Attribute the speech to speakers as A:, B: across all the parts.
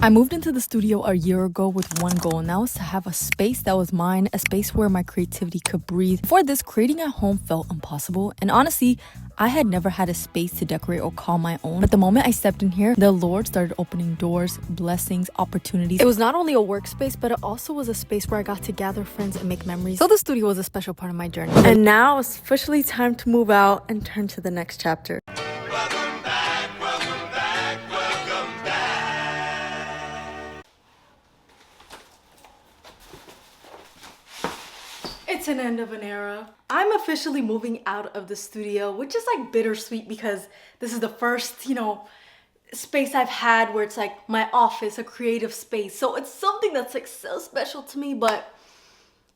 A: I moved into the studio a year ago with one goal, and that was to have a space that was mine, a space where my creativity could breathe. Before this, creating at home felt impossible, and honestly, I had never had a space to decorate or call my own. But the moment I stepped in here, the Lord started opening doors, blessings, opportunities. It was not only a workspace, but it also was a space where I got to gather friends and make memories. So the studio was a special part of my journey. And now it's officially time to move out and turn to the next chapter.
B: Welcome back, welcome back, welcome back.
A: It's an end of an era. I'm officially moving out of the studio, which is like bittersweet because this is the first, space I've had where it's like my office, a creative space. So it's something that's like so special to me, but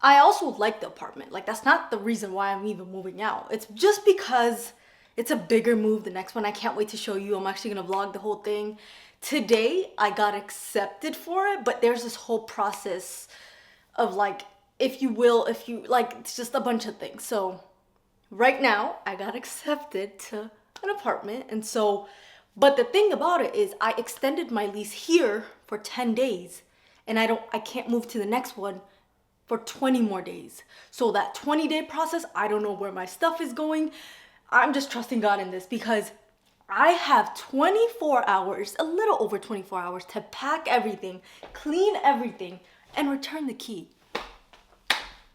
A: I also like the apartment. Like that's not the reason why I'm even moving out. It's just because it's a bigger move. The next one, I can't wait to show you. I'm actually gonna vlog the whole thing. Today, I got accepted for it, but there's this whole process of like, if you like, it's just a bunch of things. So right now, I got accepted to an apartment. And so, but the thing about it is I extended my lease here for 10 days and I can't move to the next one for 20 more days. So that 20-day process, I don't know where my stuff is going. I'm just trusting God in this because I have 24 hours, a little over 24 hours to pack everything, clean everything, and return the key.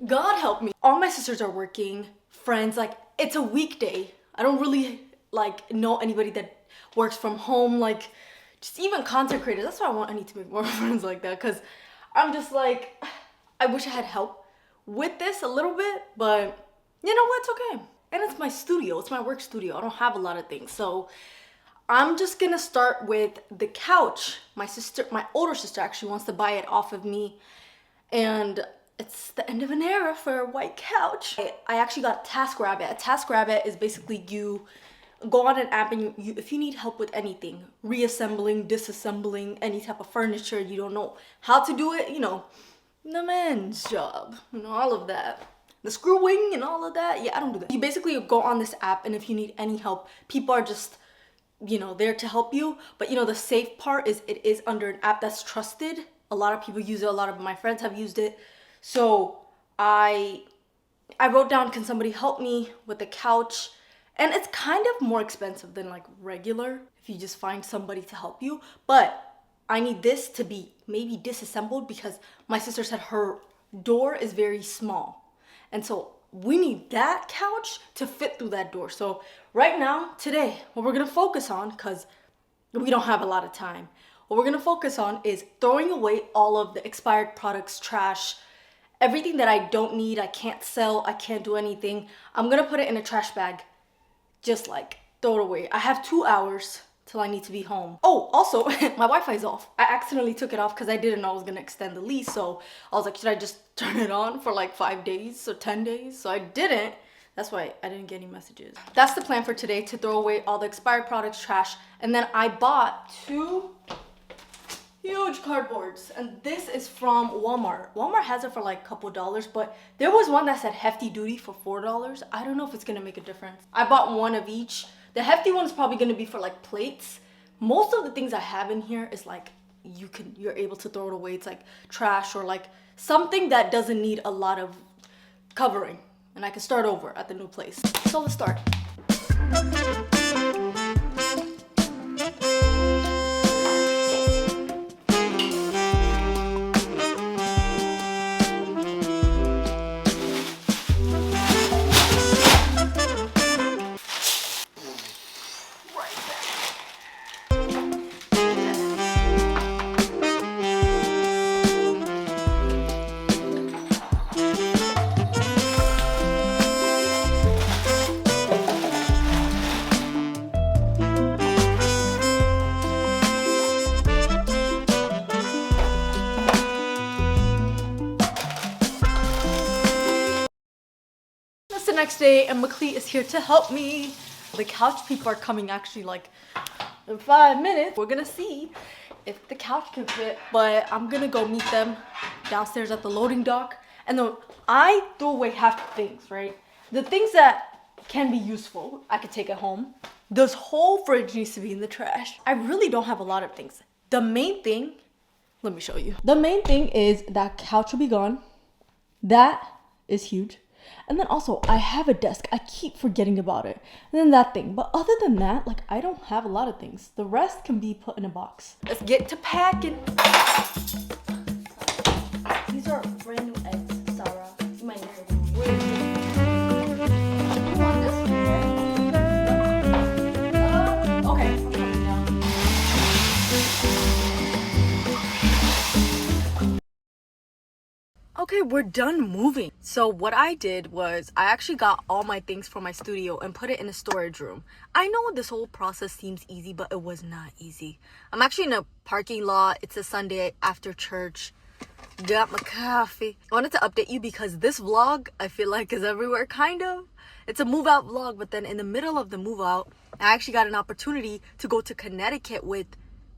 A: God help me. All my sisters are working, friends, like it's a weekday. I don't really like know anybody that works from home, like just even content creators. That's why I need to make more friends like that because I'm just like, I wish I had help with this a little bit, but you know what, it's okay. And it's my studio, it's my work studio. I don't have a lot of things. So I'm just gonna start with the couch. My older sister actually wants to buy it off of me. And it's the end of an era for a white couch. I actually got TaskRabbit. A TaskRabbit is basically you go on an app and if you need help with anything, reassembling, disassembling, any type of furniture, you don't know how to do it, the man's job, all of that. The screwing and all of that, yeah, I don't do that. You basically go on this app and if you need any help, people are just, there to help you. But the safe part is it is under an app that's trusted. A lot of people use it, a lot of my friends have used it. So I wrote down, can somebody help me with the couch? And it's kind of more expensive than like regular if you just find somebody to help you. But I need this to be maybe disassembled because my sister said her door is very small. And so we need that couch to fit through that door. So right now, today, what we're gonna focus on, because we don't have a lot of time, what we're gonna focus on is throwing away all of the expired products, trash, everything that I don't need, I can't sell, I can't do anything. I'm gonna put it in a trash bag, just like throw it away. I have 2 hours till I need to be home. Oh, also, my Wi-Fi is off. I accidentally took it off because I didn't know I was gonna extend the lease. So I was like, should I just turn it on for like 5 days or 10 days? So I didn't. That's why I didn't get any messages. That's the plan for today, to throw away all the expired products, trash. And then I bought 2 huge cardboards, and this is from Walmart. Walmart has it for like a couple dollars, but there was one that said hefty duty for $4. I don't know if it's gonna make a difference. I bought one of each. The hefty one is probably gonna be for like plates. Most of the things I have in here is like you're able to throw it away. It's like trash or like something that doesn't need a lot of covering, and I can start over at the new place. So let's start. The next day and McClee is here to help me. The couch people are coming actually like in 5 minutes. We're gonna see if the couch can fit, but I'm gonna go meet them downstairs at the loading dock. And then I threw away half the things, right? The things that can be useful, I could take it home. This whole fridge needs to be in the trash. I really don't have a lot of things. The main thing Let me show you. The main thing is that couch will be gone. That is huge. And then also, I have a desk. I keep forgetting about it. And then that thing. But other than that, like, I don't have a lot of things. The rest can be put in a box. Let's get to packing. These are brand new eggs, Sarah. You might know them. Where is it? You want this? Okay. I'm coming down. Okay, we're done moving. So what I did was I actually got all my things from my studio and put it in a storage room. I know this whole process seems easy, but it was not easy. I'm actually in a parking lot. It's a Sunday after church. Got my coffee. I wanted to update you because this vlog, I feel like, is everywhere, kind of. It's a move out vlog, but then in the middle of the move out, I actually got an opportunity to go to Connecticut with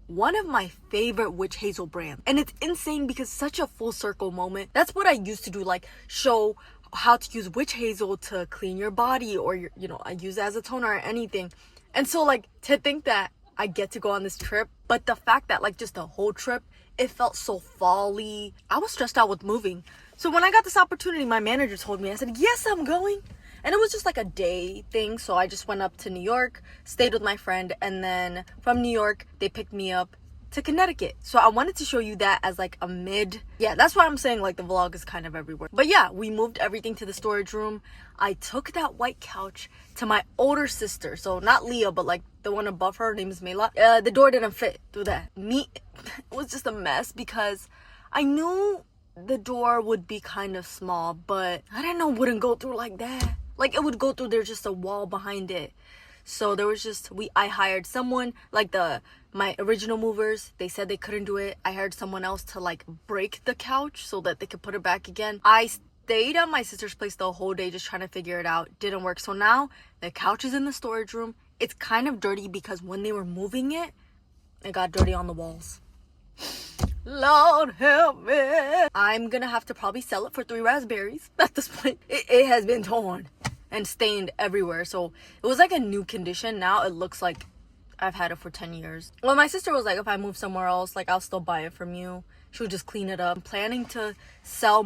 A: one of my favorite witch hazel brands. And it's insane because such a full circle moment. That's what I used to do, like show how to use witch hazel to clean your body, or your, you know, I use it as a toner or anything. And so like to think that I get to go on this trip, but the fact that like just the whole trip, it felt so fall-y. I was stressed out with moving. So when I got this opportunity, my manager told me, I said, yes, I'm going. And it was just like a day thing. So I just went up to New York, stayed with my friend, and then from New York, they picked me up to Connecticut. So I wanted to show you that as like a mid. Yeah, that's why I'm saying like the vlog is kind of everywhere. But yeah, we moved everything to the storage room. I took that white couch to my older sister. So not Leah, but like the one above her. Her name is Mela. The door didn't fit through that. It was just a mess because I knew the door would be kind of small, but I didn't know it wouldn't go through like that. Like it would go through, there's just a wall behind it. So there was just, I hired someone, like my original movers, they said they couldn't do it. I hired someone else to like break the couch so that they could put it back again. I stayed at my sister's place the whole day just trying to figure it out. Didn't work. So now the couch is in the storage room. It's kind of dirty because when they were moving it, it got dirty on the walls. Lord help me. I'm gonna have to probably sell it for 3 raspberries at this point. It has been torn and stained everywhere. So it was like a new condition. Now it looks like I've had it for 10 years. Well, my sister was like, if I move somewhere else, like I'll still buy it from you. She would just clean it up. I'm planning to sell,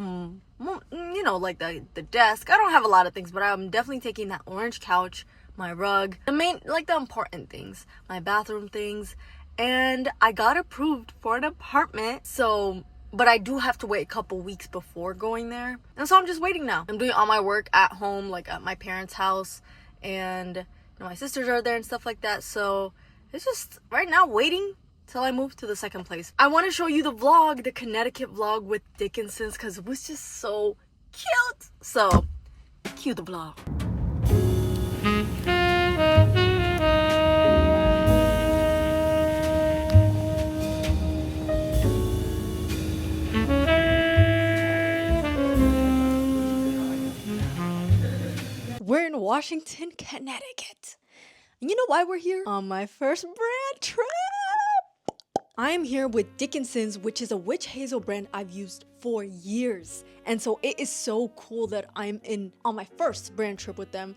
A: you know, like the desk. I don't have a lot of things, but I'm definitely taking that orange couch, my rug, the main, like the important things, my bathroom things. And I got approved for an apartment. So, but I do have to wait a couple weeks before going there. And so I'm just waiting now. I'm doing all my work at home, like at my parents' house. And you know, my sisters are there and stuff like that. So it's just right now waiting till I move to the second place. I want to show you the vlog, the Connecticut vlog with Dickinson's, because it was just so cute. So cue the vlog. We're in Washington, Connecticut. And you know why we're here? On my first brand trip. I am here with Dickinson's, which is a witch hazel brand I've used for years. And so it is so cool that I'm on my first brand trip with them.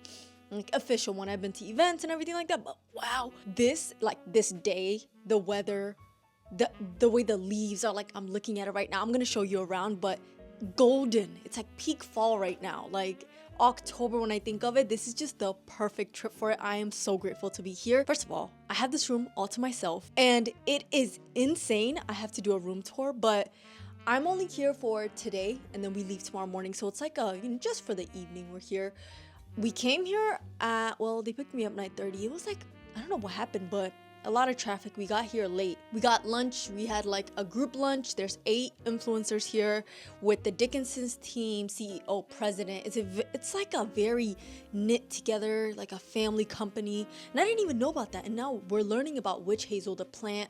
A: Like official one. I've been to events and everything like that. But wow, this day, the weather, the way the leaves are, like I'm looking at it right now. I'm gonna show you around, but golden. It's like peak fall right now. Like October when I think of it. This is just the perfect trip for it. I am so grateful to be here. First of all, I have this room all to myself and it is insane. I have to do a room tour, but I'm only here for today and then we leave tomorrow morning. So it's like just for the evening we're here. We came here at, well, they picked me up 9:30. It was like, I don't know what happened, but a lot of traffic. We got here late. We got lunch. We had like a group lunch. There's 8 influencers here with the Dickinson's team, CEO, president. It's like a very knit together, like a family company. And I didn't even know about that. And now we're learning about witch hazel, the plant.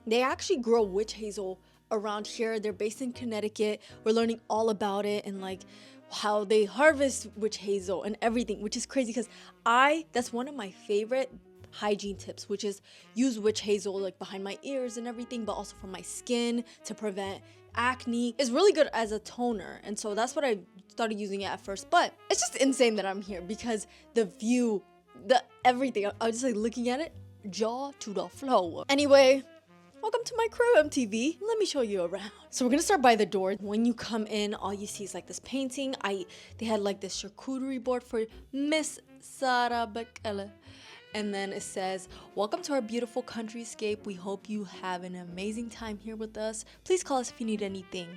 A: They actually grow witch hazel around here. They're based in Connecticut. We're learning all about it and like how they harvest witch hazel and everything, which is crazy because that's one of my favorite hygiene tips, which is use witch hazel like behind my ears and everything, but also for my skin to prevent acne. It's really good as a toner, and so that's what I started using it at first. But it's just insane that I'm here because the view, the everything, I was just like looking at it, jaw to the floor. Anyway, Welcome to my crib, MTV. Let me show you around. So we're gonna start by the door. When you come in, all you see is like this painting. They had like this charcuterie board for Miss Sarah Bekele. And then it says, welcome to our beautiful countryscape. We hope you have an amazing time here with us. Please call us if you need anything.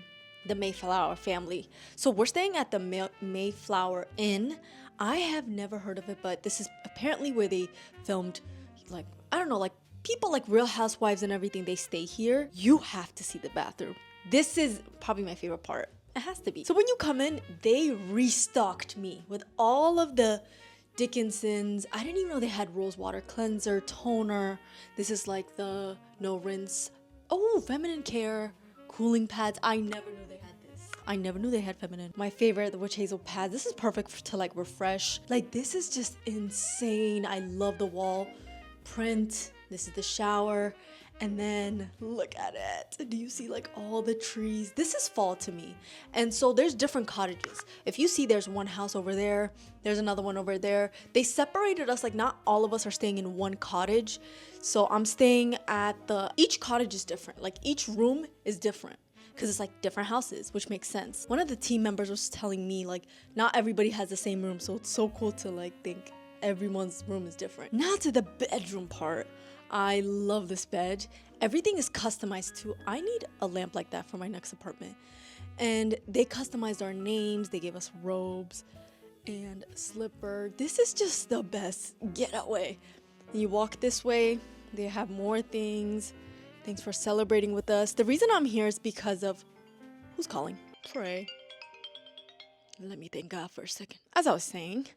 A: The Mayflower family. So we're staying at the Mayflower Inn. I have never heard of it, but this is apparently where they filmed, like, I don't know, like people like Real Housewives and everything, they stay here. You have to see the bathroom. This is probably my favorite part. It has to be. So when you come in, they restocked me with all of the Dickinson's. I didn't even know they had rose water cleanser, toner. This is like the no rinse. Oh, feminine care, cooling pads. I never knew they had this. I never knew they had feminine. My favorite, the witch hazel pads. This is perfect to like refresh. Like this is just insane. I love the wall print. This is the shower. And then look at it. Do you see like all the trees? This is fall to me. And so there's different cottages. If you see there's one house over there, there's another one over there. They separated us, like not all of us are staying in one cottage. So I'm staying at each cottage is different. Like each room is different because it's like different houses, which makes sense. One of the team members was telling me like not everybody has the same room. So it's so cool to like think everyone's room is different. Now to the bedroom part. I love this bed. Everything is customized too. I need a lamp like that for my next apartment. And they customized our names. They gave us robes and a slipper. This is just the best getaway. You walk this way, they have more things. Thanks for celebrating with us. The reason I'm here is because of who's calling? Pray. Let me thank God for a second. As I was saying,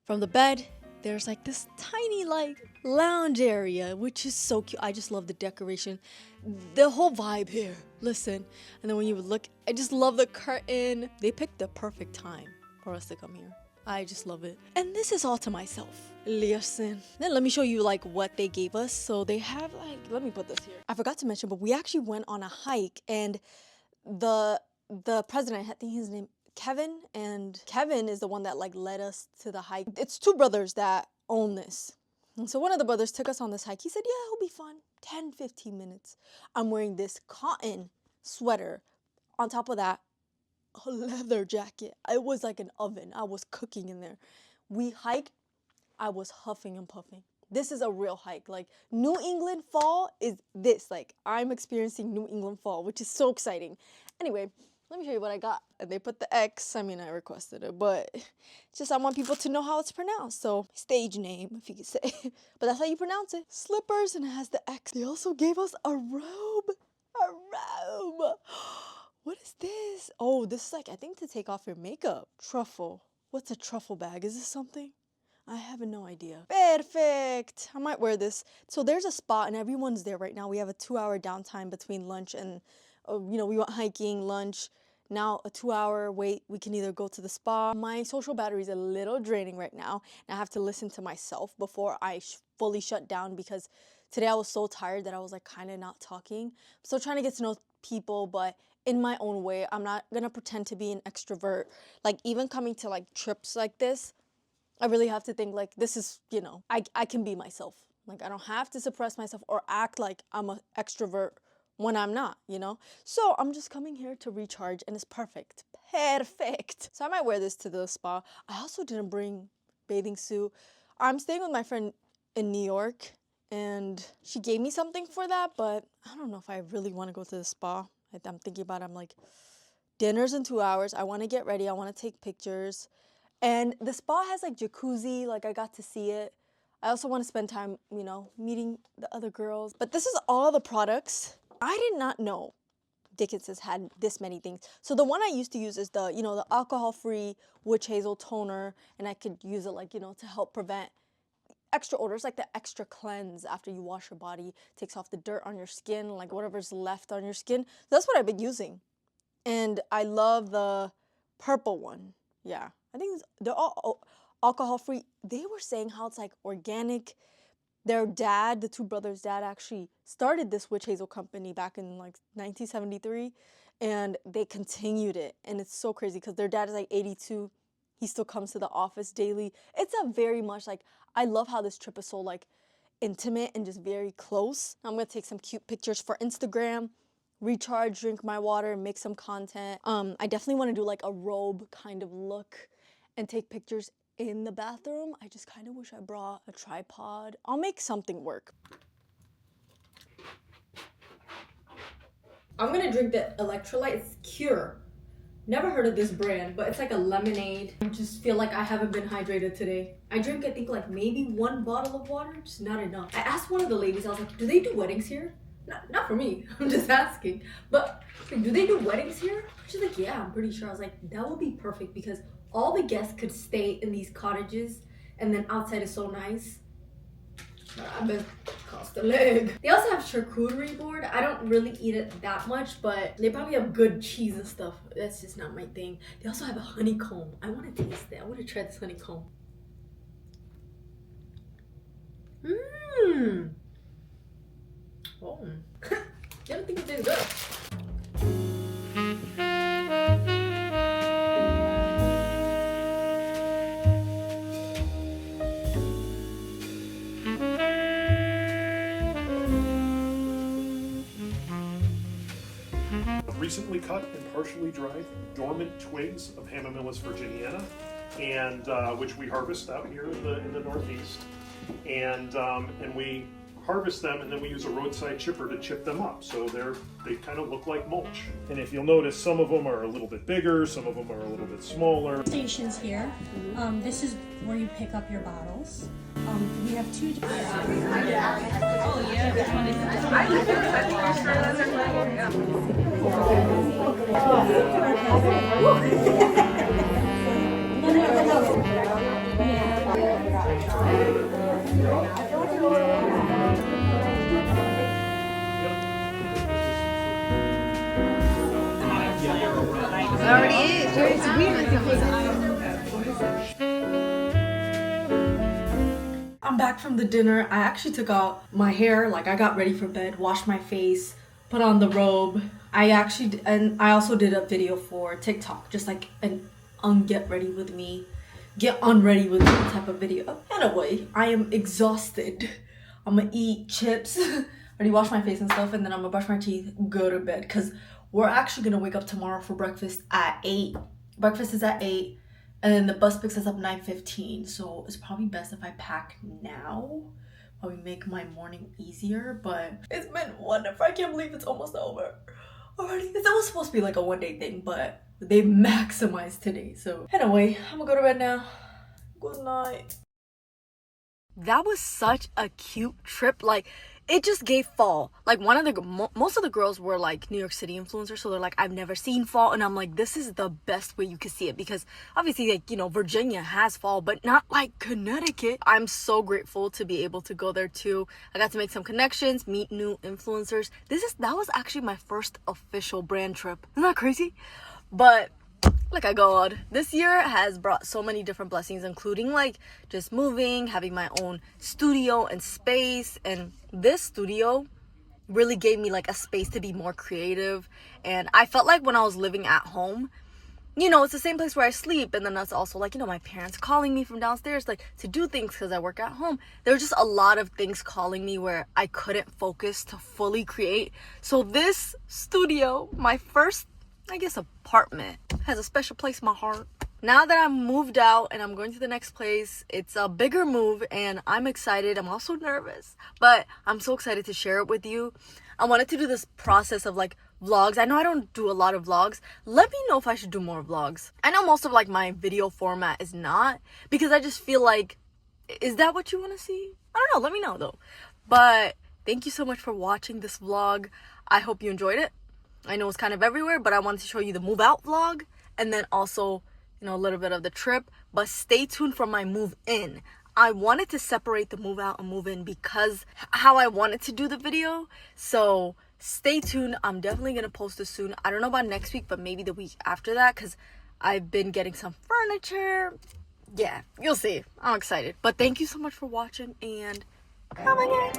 A: from the bed, there's like this tiny like lounge area, which is so cute. I just love the decoration, the whole vibe here. Listen, and then when you would look, I just love the curtain. They picked the perfect time for us to come here. I just love it. And this is all to myself. Listen. Then let me show you like what they gave us. So they have like, let me put this here. I forgot to mention, but we actually went on a hike, and the president, I think his name Kevin, and Kevin is the one that like led us to the hike. It's two brothers that own this. And so one of the brothers took us on this hike. He said, yeah, it'll be fun. 10-15 minutes. I'm wearing this cotton sweater. On top of that, a leather jacket. It was like an oven. I was cooking in there. We hiked. I was huffing and puffing. This is a real hike. Like New England fall is this. Like I'm experiencing New England fall, which is so exciting. Anyway, let me show you what I got. And they put the X. I mean, I requested it, but it's just I want people to know how it's pronounced. So stage name, if you could say. But that's how you pronounce it. Slippers, and it has the X. They also gave us a robe. A robe. What is this? Oh, this is like, I think to take off your makeup. Truffle. What's a truffle bag? Is this something? I have no idea. Perfect. I might wear this. So there's a spot and everyone's there right now. We have a 2-hour downtime between lunch and, we went hiking, lunch. Now a 2-hour wait. We can either go to the spa. My social battery is a little draining right now. And I have to listen to myself before I fully shut down, because today I was so tired that I was like kind of not talking. I'm still trying to get to know people, but in my own way. I'm not gonna pretend to be an extrovert. Like even coming to like trips like this, I really have to think like this is, I can be myself. Like I don't have to suppress myself or act like I'm an extrovert when I'm not, So I'm just coming here to recharge, and it's perfect. Perfect. So I might wear this to the spa. I also didn't bring bathing suit. I'm staying with my friend in New York, and she gave me something for that, but I don't know if I really want to go to the spa. I'm thinking about it. I'm like, dinner's in 2 hours. I want to get ready. I want to take pictures. And the spa has like jacuzzi. Like I got to see it. I also want to spend time, meeting the other girls. But this is all the products. I did not know Dickinson's had this many things. So the one I used to use is the alcohol-free witch hazel toner. And I could use it like, to help prevent extra odors, like the extra cleanse after you wash your body. Takes off the dirt on your skin, like whatever's left on your skin. So that's what I've been using. And I love the purple one. Yeah, I think they're all alcohol-free. They were saying how it's like organic. Their dad, the two brothers' dad, actually started this witch hazel company back in like 1973, and they continued it. And it's so crazy because their dad is like 82. He still comes to the office daily. It's a very much like, I love how this trip is so like intimate and just very close. I'm gonna take some cute pictures for Instagram, recharge, drink my water, make some content. I definitely want to do like a robe kind of look and take pictures in the bathroom. I just kind of wish I brought a tripod. I'll make something work. I'm gonna drink the electrolyte. It's Cure. Never heard of this brand, but it's like a lemonade. I just feel like I haven't been hydrated today. I drink, I think, like maybe 1 bottle of water, just not enough. I asked one of the ladies, I was like, do they do weddings here? Not for me, I'm just asking. But like, do they do weddings here? She's like, yeah, I'm pretty sure. I was like, that would be perfect because all the guests could stay in these cottages and then outside is so nice. I bet cost a leg. They also have charcuterie board. I don't really eat it that much, but they probably have good cheese and stuff. That's just not my thing. They also have a honeycomb. I want to taste it. I want to try this honeycomb. Mmm. Oh. I don't think it did good.
C: Recently cut and partially dried dormant twigs of Hamamillus virginiana, and which we harvest out here in the Northeast, and we harvest them and then we use a roadside chipper to chip them up, so they kind of look like mulch. And if you'll notice, some of them are a little bit bigger, some of them are a little bit smaller.
D: Stations here. This is where you pick up your bottles. We have 2 different.
A: I'm back from the dinner. I actually took out my hair, like I got ready for bed, washed my face, put on the robe. I also did a video for TikTok, just like an get ready with me, get unready with me type of video. Anyway, I am exhausted. I'm gonna eat chips, already wash my face and stuff, and then I'm gonna brush my teeth, go to bed, because we're actually gonna wake up tomorrow for breakfast at 8. Breakfast is at 8. And then the bus picks us up 9:15, so it's probably best if I pack now. Probably make my morning easier, but it's been wonderful. I can't believe it's almost over already. It's almost supposed to be like a one-day thing, but they maximized today. So anyway, I'm gonna go to bed now. Good night. That was such a cute trip. Like, it just gave fall. Like, most of the girls were like New York City influencers, so they're like, I've never seen fall, and I'm like, this is the best way you can see it, because obviously, like, you know, Virginia has fall, but not like Connecticut. I'm so grateful to be able to go there too. I got to make some connections, meet new influencers. That was actually my first official brand trip. Isn't that crazy? But like, God, this year has brought so many different blessings, including like just moving, having my own studio and space. And this studio really gave me like a space to be more creative. And I felt like when I was living at home, you know, it's the same place where I sleep, and then that's also like, you know, my parents calling me from downstairs like to do things because I work at home. There were just a lot of things calling me where I couldn't focus to fully create. So this studio, my first, I guess, apartment, has a special place in my heart. Now that I'm moved out and I'm going to the next place, it's a bigger move and I'm excited. I'm also nervous, but I'm so excited to share it with you. I wanted to do this process of like vlogs. I know I don't do a lot of vlogs. Let me know if I should do more vlogs. I know most of like my video format is not, because I just feel like, is that what you want to see? I don't know. Let me know though. But thank you so much for watching this vlog. I hope you enjoyed it. I know it's kind of everywhere, but I wanted to show you the move out vlog and then also, you know, a little bit of the trip. But stay tuned for my move in. I wanted to separate the move out and move in because how I wanted to do the video. So stay tuned. I'm definitely going to post this soon. I don't know about next week, but maybe the week after that, because I've been getting some furniture. Yeah, you'll see. I'm excited. But thank you so much for watching, and come again.